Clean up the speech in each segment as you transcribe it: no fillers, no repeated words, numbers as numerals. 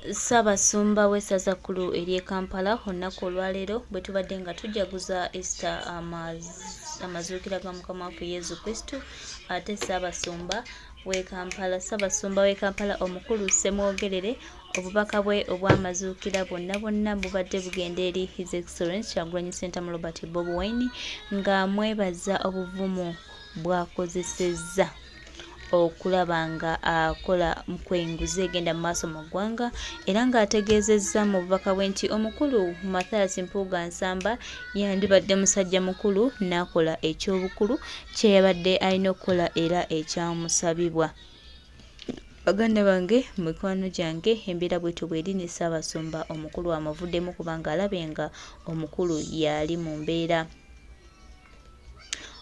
Ssabasumba w'essaza kkulu ery'e Kampala olunaku olwaleero bwe tubadde nga tujaguza Easter amazuukira ga Mukama waffe Yezu Kristu ate Ssabasumba w'e Kampala omukulu Ssemwogerere obubaka bwe obw'amazuukira bwonna bubadde bugenda eri His Excellency Kyagulanyi Ssentamu Robert Bobi Wine nga mwebaza obuvumu bw'akozesezza okulaba nga akola kwenguzi egenda mu maaso mu ggwanga era ng'ategeezezza mu bubaka bwe nti omukulu Mathias Mpuuga Nsamba yandibadde musajja mukulu n'akola eky'obukulu kye yabadde alina okukola era ekyamusabibwa. Baganda bange mikwano gyange embeera bwetyo bw'eri ne Ssabasumba omukulu amuvuddemu kubanga alabye nga omukulu yali mu mbeera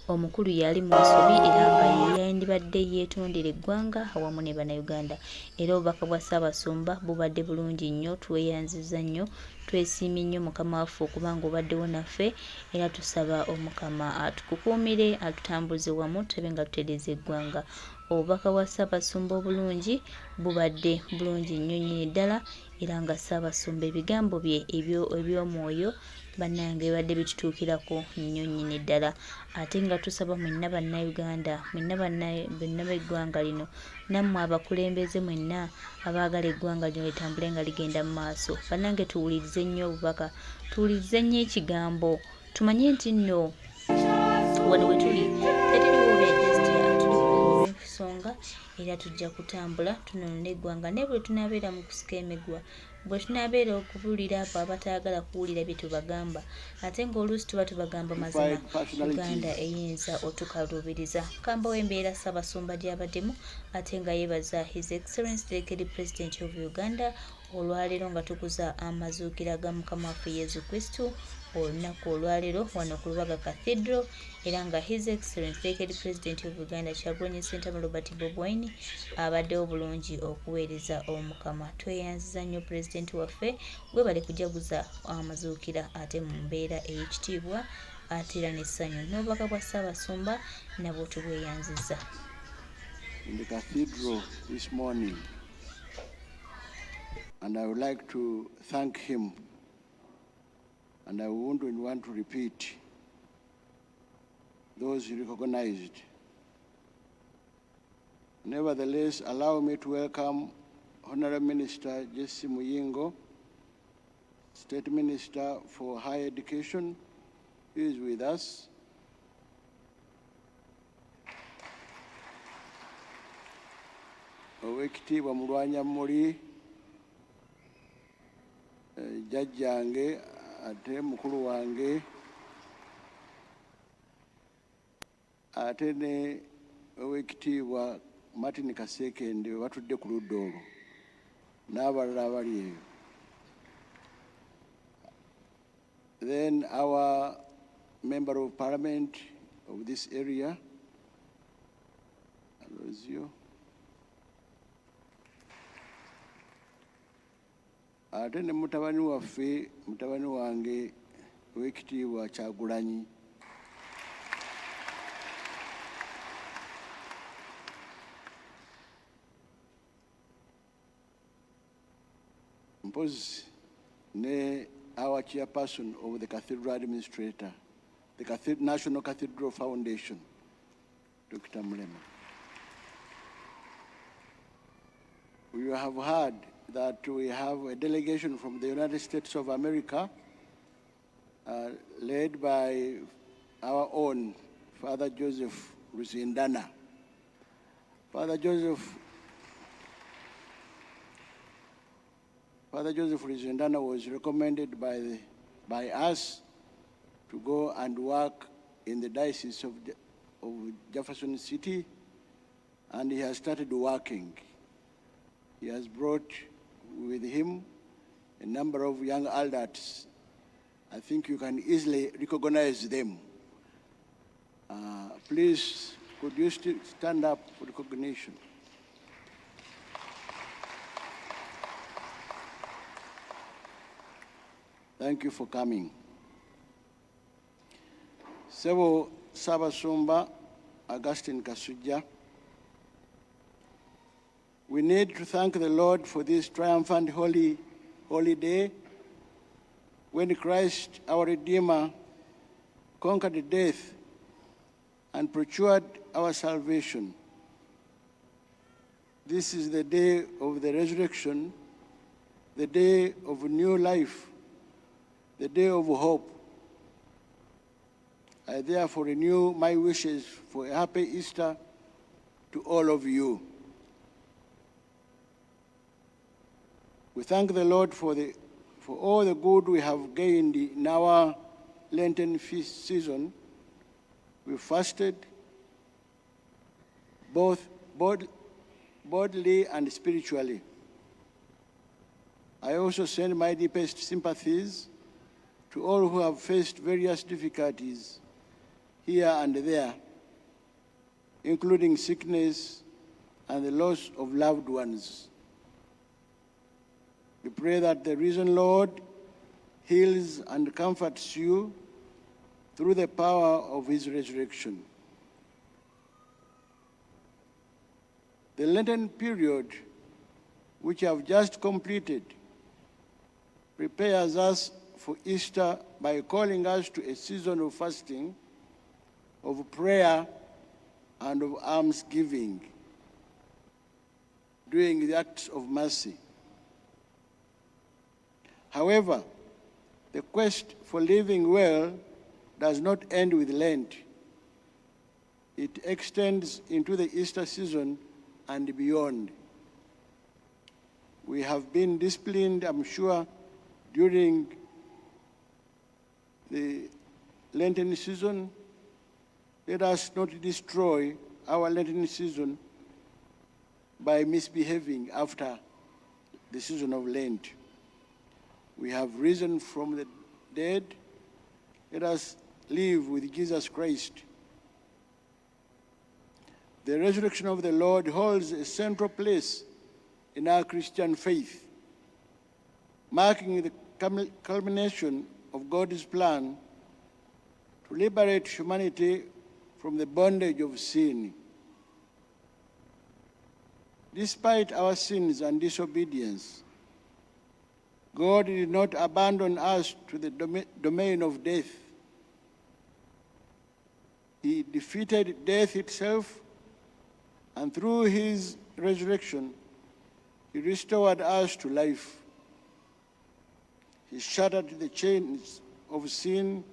omukulu yali mu nsobi era nga yandibadde yeetondera eggwanga awamu ne Banayuganda era obubaka bwa Ssabasumba bubadde bulungi nnyo tweyanziza nnyo twesiimye nnyo Mukama waffe okuba nga obaddewo naffe era tusaba Omukama atukukuumire atutambuze wamu tube nga tutereeza eggwanga. Obubaka bwa Ssabasumba obulungi bubadde bulungi nnyo nnyini ddala era nga Ssabasumba ebigambo bye eby'omwoyo bannange bibadde bitutuukirako nnyo nnyini ddala ate nga tusaba mwenna Bannayuganda mwenna b'eggwanga lino nammwe abakulembeze mwenna abaagala eggwanga lino litambule nga ligenda mu maaso bannange tuwulirize nnyo obubaka tuwulirize nnyo ekigambo tumanye nti nno wano we tuli teririwo ensonga era tujja kutambula tunonona eggwanga naye bwe tunaabeera mu kusika emigwa bwe tunaabeera okubuulira abo abataagala kuwulira bye tubagamba ate ng'oluusi tuba tubagamba mazima Uganda eyinza otukaluubiriza kambawo embeera Ssabasumba gy'abaddemu ate nga yeebaza His Excellency Delegate President of Uganda olwaleero nga tukuza amazuukira ga Mukama waffe Yezu Kristu olunaku olwaleero wano ku Lubaga Cathedral era nga His Excellency Delegate President of Uganda Kyagulanyi Ssentamu Robert Bobi Wine abaddewo bulungi okuweereza Omukama tweyanziza nnyo Pulezidenti waffe gwe bali kujaguza amazuukira ate mu mbeera ey'ekitiibwa ate era n'essanyu n'obubaka bwa Ssabasumba nabwo tubweyanziza. In the cathedral this morning, and I would like to thank him, and I wouldn't want to repeat those he recognized. Nevertheless, allow me to welcome Honorable Minister Jesse Muyingo, State Minister for Higher Education, who is with us. Owekitiibwa Mulwanyammuli, jjajjange ate mukulu wange ate ne owekitiibwa Martin Kasekende batudde ku ludda olwo n'abalala abali eyo. Then our Member of Parliament of this area, Alozio, ate ne mutabani waffe mutabani wange owekitiibwa Kyagulanyi mpozi ne our chairperson of the Cathedral Administrator, the National Cathedral Foundation, Dr. Mulema. We have heard that we have a delegation from the United States of America led by our own Father Joseph Ruzindana. Father Joseph Ruzindana was recommended by us to go and work in the Diocese of Jefferson City, and he has started working. He has brought with him a number of young adults. I think you can easily recognize them. Please, could you stand up for recognition? Thank you for coming. Several Ssabasumba Augustine Kasujja, we We need to thank the Lord for this triumphant holy day when Christ, our Redeemer, conquered death and procured our salvation. This is the day of the resurrection, the day of new life, the day of hope. I therefore renew my wishes for a happy Easter to all of you. We thank the Lord for all the good we have gained in our Lenten feast season. We fasted both bodily and spiritually. I also send my deepest sympathies to all who have faced various difficulties here and there, including sickness and the loss of loved ones. We pray that the risen Lord heals and comforts you through the power of his resurrection. The Lenten period, which I have just completed, prepares us for Easter by calling us to a season of fasting, of prayer, and of almsgiving, doing the acts of mercy. However, the quest for living well does not end with Lent. It extends into the Easter season and beyond. We have been disciplined, I'm sure, during the Lenten season. Let us not destroy our Lenten season by misbehaving after the season of Lent. We have risen from the dead. Let us live with Jesus Christ. The resurrection of the Lord holds a central place in our Christian faith, marking the culmination of God's plan to liberate humanity from the bondage of sin. Despite our sins and disobedience, God did not abandon us to the domain of death. He defeated death itself, and through his resurrection, he restored us to life. He shattered the chains of sin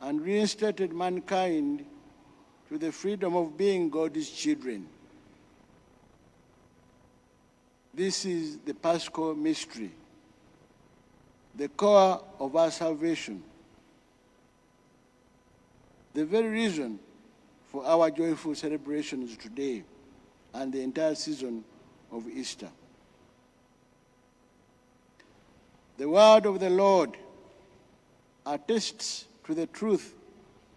and reinstated mankind to the freedom of being God's children. This is the Paschal mystery, the core of our salvation, the very reason for our joyful celebrations today and the entire season of Easter. The word of the Lord attests to the truth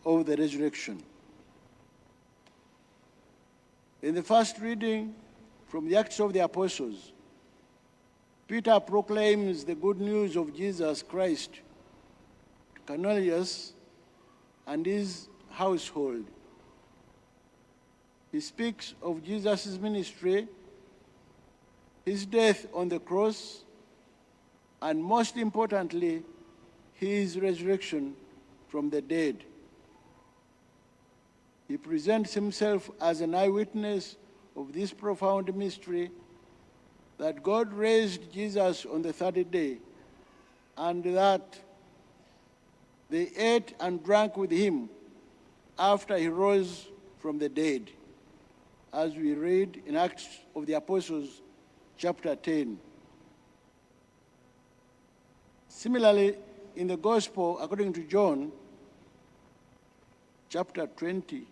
of the resurrection. In the first reading from the Acts of the Apostles, Peter proclaims the good news of Jesus Christ to Cornelius and his household. He speaks of Jesus' ministry, his death on the cross, and most importantly, his resurrection from the dead. He presents himself as an eyewitness of this profound mystery that God raised Jesus on the third day, and that they ate and drank with him after he rose from the dead, as we read in Acts of the Apostles, chapter 10. Similarly, in the Gospel according to John, chapter 20,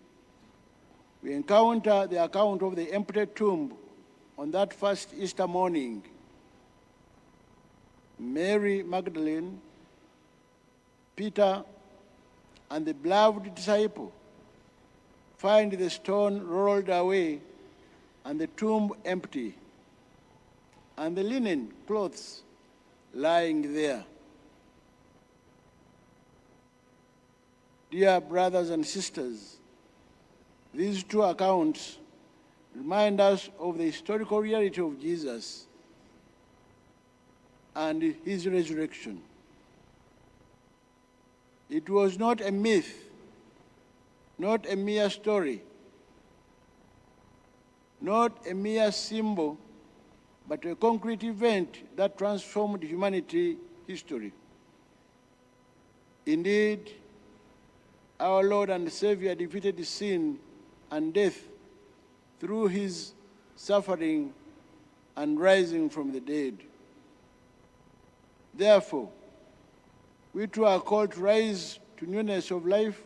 we encounter the account of the empty tomb on that first Easter morning. Mary Magdalene, Peter, and the beloved disciple find the stone rolled away and the tomb empty, and the linen clothes lying there. Dear brothers and sisters, these two accounts remind us of the historical reality of Jesus and his resurrection. It was not a myth, not a mere story, not a mere symbol, but a concrete event that transformed humanity history. Indeed, our Lord and Savior defeated sin and death through his suffering and rising from the dead. Therefore, we too are called to rise to newness of life,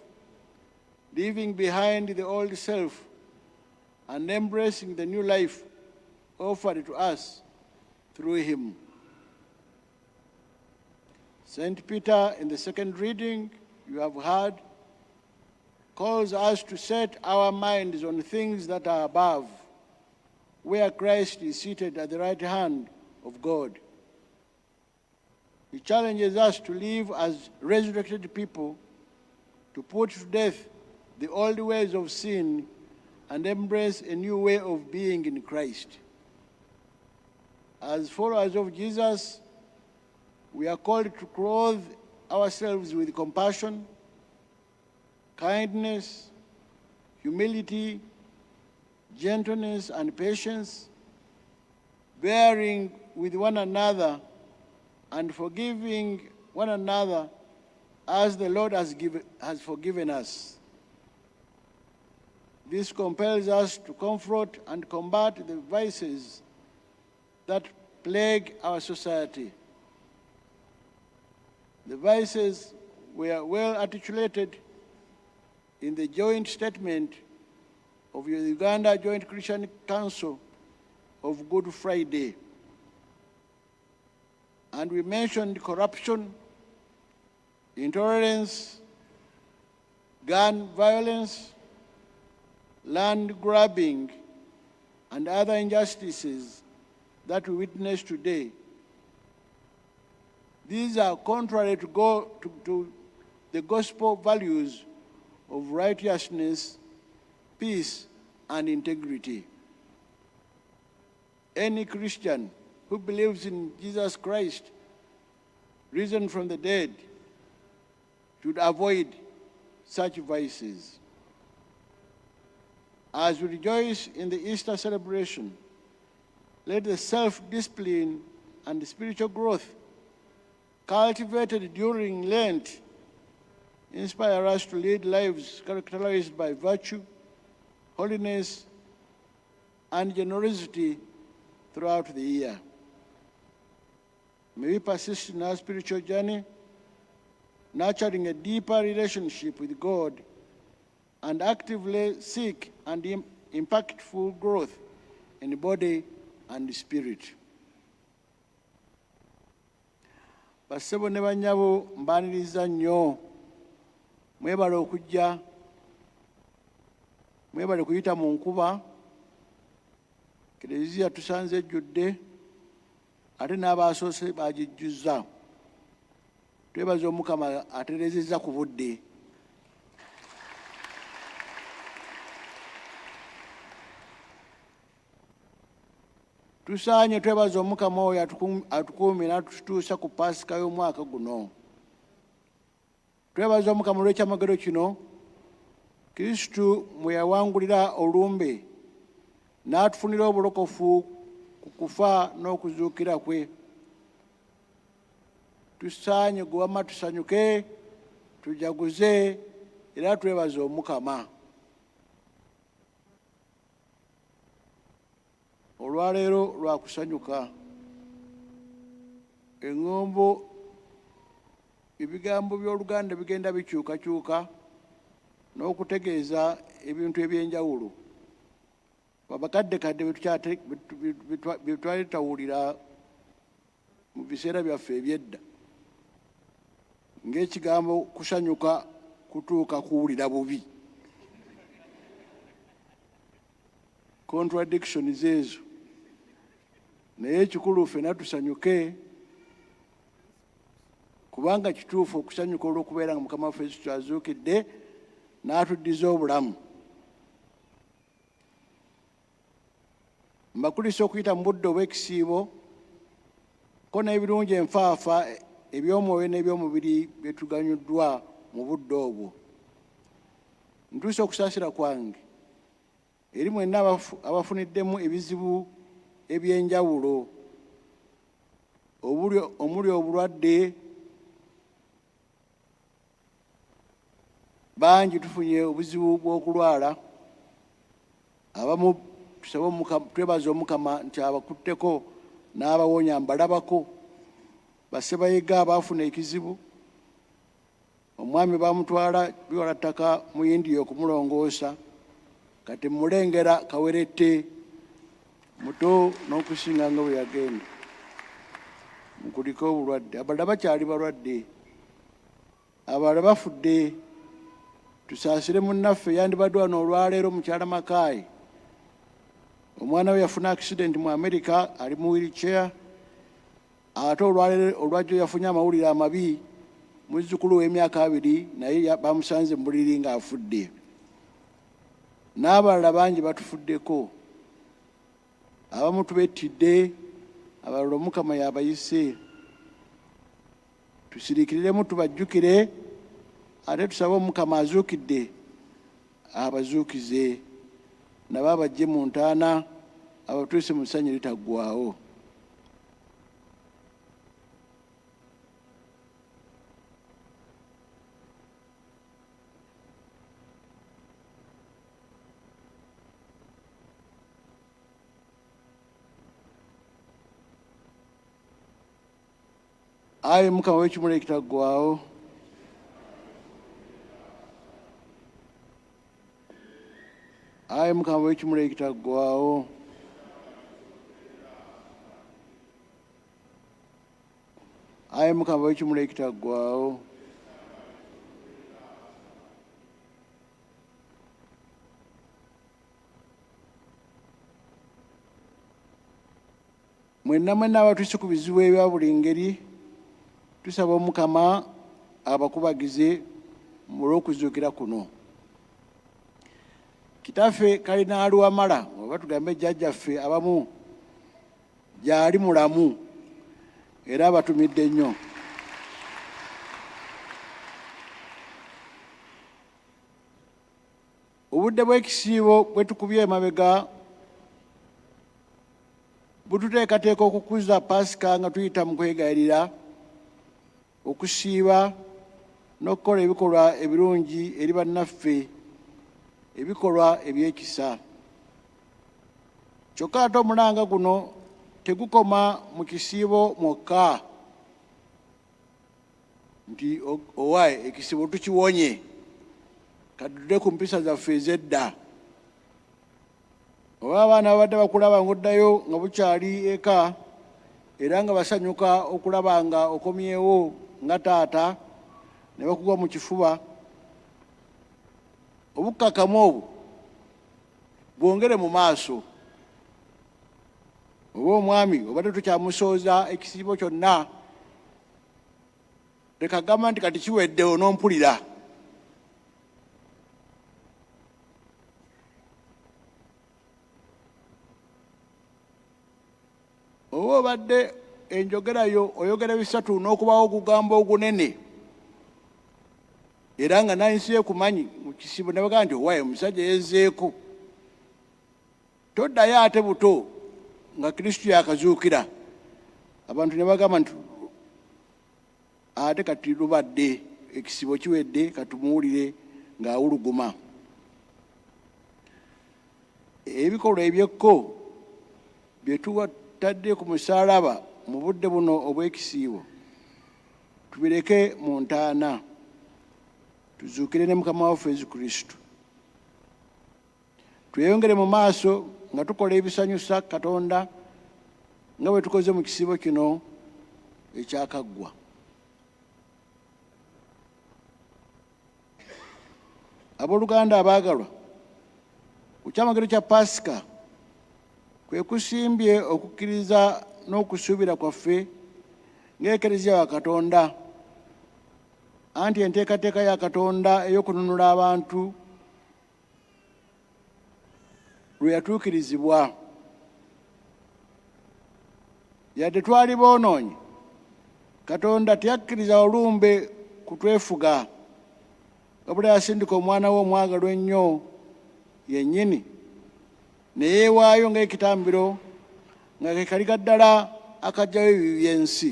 leaving behind the old self and embracing the new life offered to us through him. St. Peter, in the second reading you have heard, calls us to set our minds on things that are above, where Christ is seated at the right hand of God. He challenges us to live as resurrected people, to put to death the old ways of sin and embrace a new way of being in Christ. As followers of Jesus, we are called to clothe ourselves with compassion, kindness, humility, gentleness, and patience, bearing with one another and forgiving one another as the Lord has forgiven us. This compels us to confront and combat the vices that plague our society. The vices were well articulated in the joint statement of the Uganda Joint Christian Council of Good Friday. And we mentioned corruption, intolerance, gun violence, land grabbing, and other injustices that we witness today. These are contrary to the gospel values of righteousness, peace, and integrity. Any Christian who believes in Jesus Christ, risen from the dead, should avoid such vices. As we rejoice in the Easter celebration, let the self-discipline and spiritual growth cultivated during Lent inspire us to lead lives characterized by virtue, holiness, and generosity throughout the year. May we persist in our spiritual journey, nurturing a deeper relationship with God and actively seek and impactful growth in body and spirit. Bassebo ne bannyabo mbaaniriza nnyo, mwebale okujja, mwebale kuyita mu nkuba, Kereziya tusanze ejjudde, ate n'abaasoose baagijjuzza. Twebaza Omukama aterezezza ku budde. Tusaanye twebaza Omukama oyo atukuumye n'atutuusa ku Paasika y'omwaka guno. Twebaza Omukama olw'ekyamagero kino, Kristo mwe yawangulira olumbe, n'atufunira obulokofu ku kufa n'okuzuukira kwe. Tusaanye gwe wamma tusanyuke, tujaguze, era twebaza Omukama. Olwaleero lwa kusanyuka. Eŋŋombo, ebigambo by'Oluganda bigenda bikyukakyuka n'okutegeeza ebintu eby'enjawulo. Babakaddekadde bye twali tutawulira mu biseera byaffe eby'edda. Ng'ekigambo kusanyuka kutuuka kuwulira bubi. Contradictions ezo. Naye ekikulu ffenna tusanyuke, kubanga kituufu okusanyuka olw'okubeera nga Mukama waffe Yesu azuukidde n'atuddiza obulamu. mbakulisa okuyita mu budde obw'ekisiibo ko n'ebirungi enfaafa eby'omwoyo n'eby'omubiri bye tuganyuddwa mu budde obwo. Ntuuse okusaasira kwange eri mwenna abafuniddemu ebizibu eby'enjawulo omuli obulwadde. Bangi tufunye obuzibu bw'okulwala. Abamu twebaza Omukama nti abakutteko n'abawonya mbalabako. Bassebayiga baafuna ekizibu, omwami bamutwala biwala ttaka mu India okumulongoosa, kati mulengera kawerette muto n'okusinga nga bwe yagenda. Mukuliko obulwadde, abalala bakyali balwadde, abalala bafudde. Tusaasire munnaffe yandibadde wano olwaleero mukyala Makaayi. Omwana we yafuna accident mu America, ali mu wheelchair. Ate olwajjo yafunye amawulire amabi, muzzukulu w'emyaka 2 naye bamusanze mu buliri ng'afudde. N'abalala bangi batufuddeko. Abamu tubettidde, abalala Omukama yabayise. Tusiriikiriremu tubajjukire, ate tusabe Omukama azuukidde abazuukize, nabo abajje mu ntaana, abatuuse mu ssanyu litaggwaawo. Ayi Mukama w'ekimula ekitaggwaawo, ayi Mukama w'ekimula ekitaggwaawo, ayi Mukama w'ekimula ekitaggwaawo, mwenna abatuuse ku bizibu ebya buli ngeri, tusaba Omukama abakubagize mu lw'okuzuukira kuno. Kitaffe Kalinaali Wamala, oba tugambe jjajjaffe abamu, gy'ali mulamu era abatumidde nnyo. Obudde bw'ekisiibo bwe tukubye emabega bututeekateeka okukuza Pasika nga tuyita mu kwegayirira, okusiiba n'okukola ebikolwa ebirungi eri bannaffe, ebikolwa ebyekisa. Kyokka ate omulanga guno tegukoma mu kisiibo mwokka, nti owaye ekisiibo tukiwonye, kadudde ku mpisa zaffe ez'edda. Oba abaana babadde bakulaba ng'oddayo nga bukyali eka era nga basanyuka okulaba nga okomyewo nga taata ne bakugwa mu kifuba, obukkakkamu obwo bwongere mu maaso. Oba omwami obadde tukyamusooza ekisiibo kyonna, leka gamba nti kati kiwedde onompulira. Oba obadde enjogerayo oyogera bisatu n'okubawo ogugamba ogunene, era nga nayinsiye kumanyi mu kisiibo ne bagamba nti owaye omusajja yezzeeko, toddayo ate buto nga Kristo yakazuukira. Abantu ne bagamba nti ate kati lubadde ekisiibo kiwedde, katumuwulire ng'awuluguma. Ebikolwa ebyekko bye tadde ku musaalaba mu budde buno obw'ekisiibo tubireke mu ntaana, tuzuukire ne Mukama waffe Yesu Kristo. Tweyongere mu maaso nga tukola ebisanyusa Katonda nga bwe tukoze mu kisiibo kino ekyakaggwa. Abooluganda abaagalwa, ku kyamagero kya Pasika kwe kusimbye okukkiriza n'okusuubira kwaffe ng'Eklezia ya Katonda, anti enteekateeka ya Katonda ey'okununula abantu lwe yatuukirizibwa yadde twali boonoonyi Katonda teyakkiriza olumbe kutwefuga wabula yasindika omwana we omwagalwa ennyo yennyini ne yeewaayo ng'ekitambiro nga ke kaliga ddala akaggyayo ebibi by'ensi.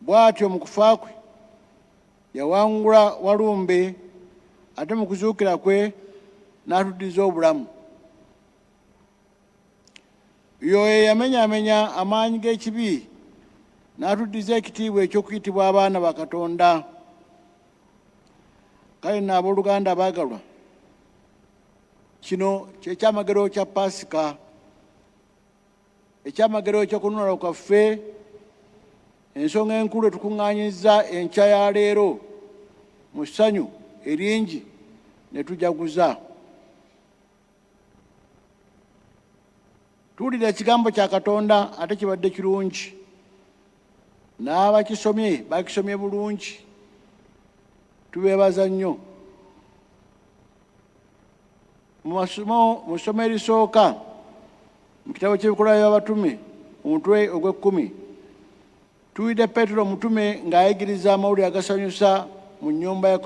Bw'atyo mu kufa kwe yawangula walumbe, ate mu kuzuukira kwe n'atuddiza obulamu. Yoyo yamenyaamenya amaanyi g'ekibi n'atuddiza ekitiibwa eky'okuyitibwa abaana ba Katonda. Kale nno abooluganda abaagalwa, kino kyekyamagero kya Paasika, ekyamagero ky'okununula kwaffe, ensonga enkulu etukuŋŋaanyizza enkya ya leero mu ssanyu eringi ne tujaguza. Tuwulira ekigambo kya Katonda ate kibadde kirungi, n'abakisomye bakisomye bulungi, tubeebaza nnyo. Mu ssomo erisooka mu kitabo ky'ebikolwa by'abatume omutwe ogw'ekkumi, tuwulidde Peetero omutume ng'ayigiriza amawulire agasanyusa mu nnyumba ya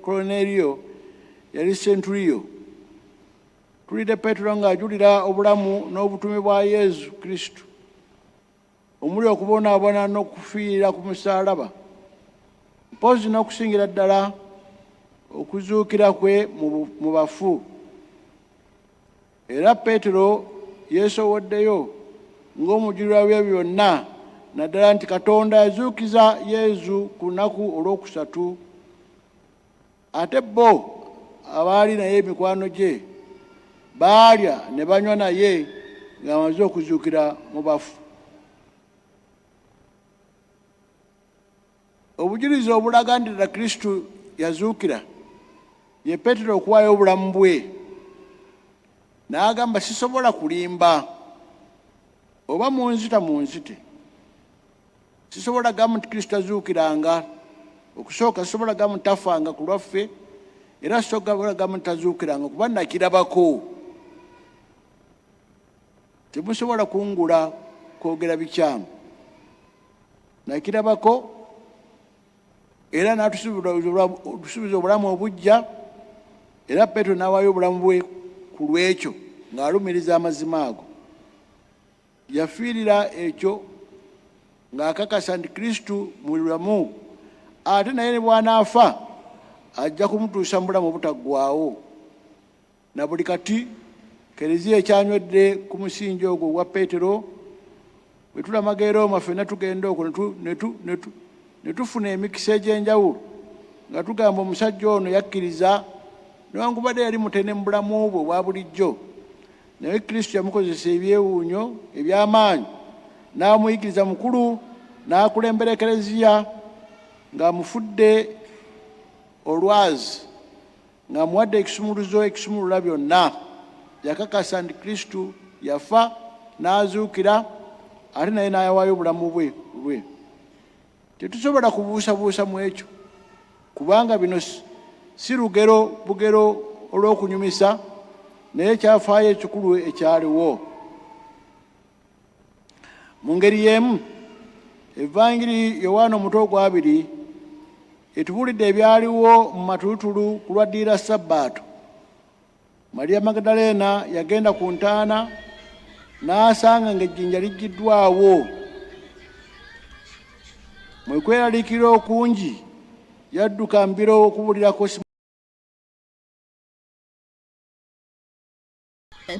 Koloneriyo yali Senturiyo. Tuwulidde Peetero ng'ajulira obulamu n'obutume bwa Yesu Kristo, omuli okubonaabona n'okufiira ku musaalaba, mpozzi n'okusingira ddala okuzuukira kwe mu bafu. Era Peetero yeesowoddeyo ng'omujulirwa bye byonna, naddala nti Katonda yazuukiza Yesu ku lunaku olwokusatu. Ate bo abaali naye emikwano gye baalya ne banywa naye ng'amaze okuzuukira mu bafu. Obujulizi obulaga nti ddala Kristo yazuukira ye Peetero okuwaayo obulamu bwe, n'agamba sisobola kulimba oba munzita munzite. Sisobola gamba nti Kristo azuukiranga. Okusooka sisobola gamba nti tafanga ku lwaffe, era sisobola gamba nti tazuukiranga kuba nakirabako. Temusobola kungula kwogera bikyamu. Nakirabako era n'atusuubiza obulamu obujja, era Peetero n'awaayo obulamu bwe ku lw'ekyo ng'alumiriza amazima ago. Yafiirira ekyo ng'akakasa nti Kristo mulamu, ate naye ne bw'anaafa ajja kumutuusa mu bulamu obutaggwaawo. Na buli kati Kereziya ekyanywedde ku musingi ogwo ogwa Peetero, bwe tulamaga e Roma ffenna tugenda okwo ne tufuna emikisa egy'enjawulo nga tugamba omusajja ono yakkiriza, newankubadde yali mutene mu bulamu bwe obwa bulijjo, naye Kristo yamukozesa ebyewuunyo eby'amaanyi, n'amuyigiriza mukulu, n'akulembera Ekereziya ng'amufudde olwazi, ng'amuwadde ekisumuluzo ekisumulula byonna. Yakakasa nti Kristo yafa n'azuukira, ate naye n'ayawaayo obulamu bwe. Tetusobola kubuusabuusa mu ekyo, kubanga bino si bugero olw'okunyumisa, naye kyafaayo ekikulu ekyaliwo. Mu ngeri y'emu, Evangiri Yowaana omutwe ogwabiri etubuulidde ebyaliwo mu matulutulu ku lwaddirira Sabbaato. Mariya Magdaleena yagenda ku ntaana n'asanga ng'ejjinja liggiddwawo. Mu kweraliikirira okungi yadduka mbiro okubuulirako.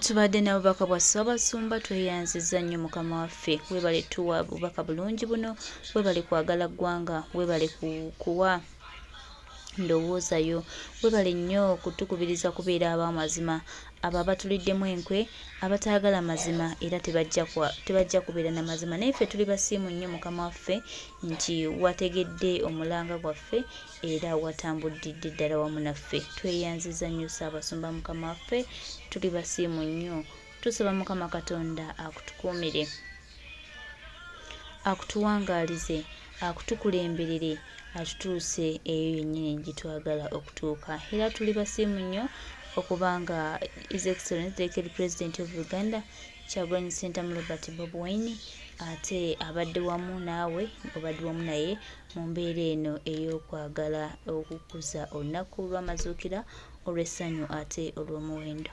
Tubadde n'obubaka bwa Ssabasumba, tweyanzizza nnyo Mukama waffe. Weebale tuwa bubaka bulungi buno, weebale kwagala ggwanga, weebale kuwa ndowooza yo, weebale nnyo kutukubiriza kubeera ab'amazima, abo abatuliddemu enkwe, abataagala mazima era tebajja kubeera na mazima. Naye ffe tuli basiimu nnyo Mukama waffe nti wategedde omulanga gwaffe era watambuddidde ddala wamu naffe. Tweyanziza nnyo Ssaabasumba Mukama waffe, tuli basiimu nnyo. Tusaba Mukama Katonda akutukuumire, akutuwangaalize, akutukulemberere, atutuuse eyo yennyini gye twagala okutuuka. Era tuli basiimu nnyo okubanga His Excellency the President of Uganda Kyagulanyi Ssentamu Robert Bobi Wine ate abadde wamu naawe obadde wamu naye mu mbeera eno ey'okwagala okukuza olunaku lw'amazuukira olw'essanyu ate olw'omuwendo.